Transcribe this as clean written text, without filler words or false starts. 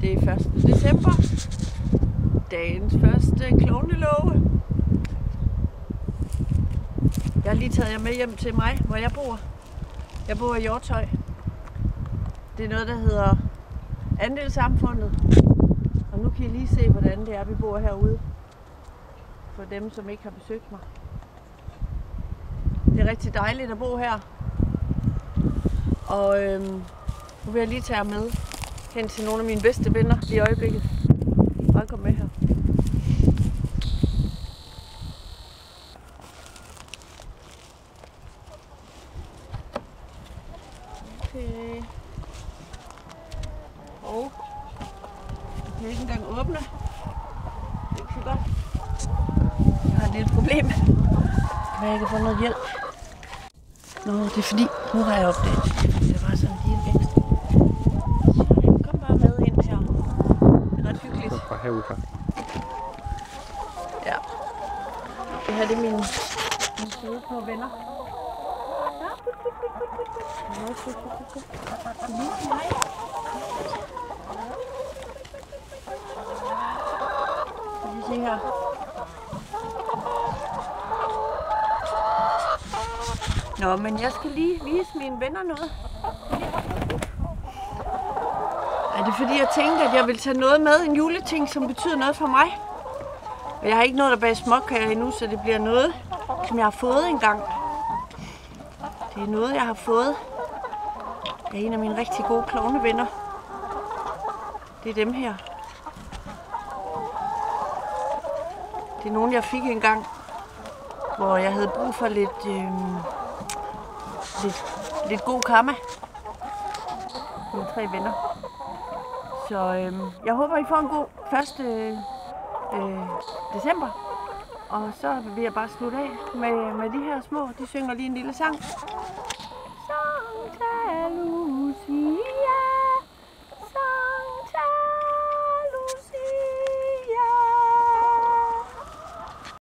Det er 1. december. Dagens første klovnelåge. Jeg har lige taget jer med hjem til mig, hvor jeg bor. Jeg bor i Hjortshøj. Det er noget, der hedder Andelssamfundet. Og nu kan I lige se, hvordan det er, vi bor herude. For dem, som ikke har besøgt mig. Det er rigtig dejligt at bo her. Og nu vil jeg lige tage jer med hen til nogle af mine bedste venner i øjeblikket. Bare kom med her. Okay. Og jeg kan ikke engang åbne. Det er ikke så godt. Jeg har et lille problem. Jeg kan få noget hjælp. Nå, det er fordi, nu har jeg opdaget, det var sådan lige en ekstra. Kom bare med ind her. Det er ret hyggeligt. Fra herudfra. Ja. Det her det er mine søde på venner. Kan I se her? Nå, men jeg skal lige vise mine venner noget. Er det fordi, jeg tænkte, at jeg vil tage noget med, en juleting, som betyder noget for mig? Og jeg har ikke noget, der bag småkager endnu, så det bliver noget, som jeg har fået engang. Det er noget, jeg har fået af en af mine rigtig gode klovnevenner. Det er dem her. Det er nogen, jeg fik engang, hvor jeg havde brug for lidt god karma. Mine 3 venner. Så jeg håber, I får en god 1. december. Og så vil jeg bare slutte af med de her små. De synger lige en lille sang. Santa Lucia.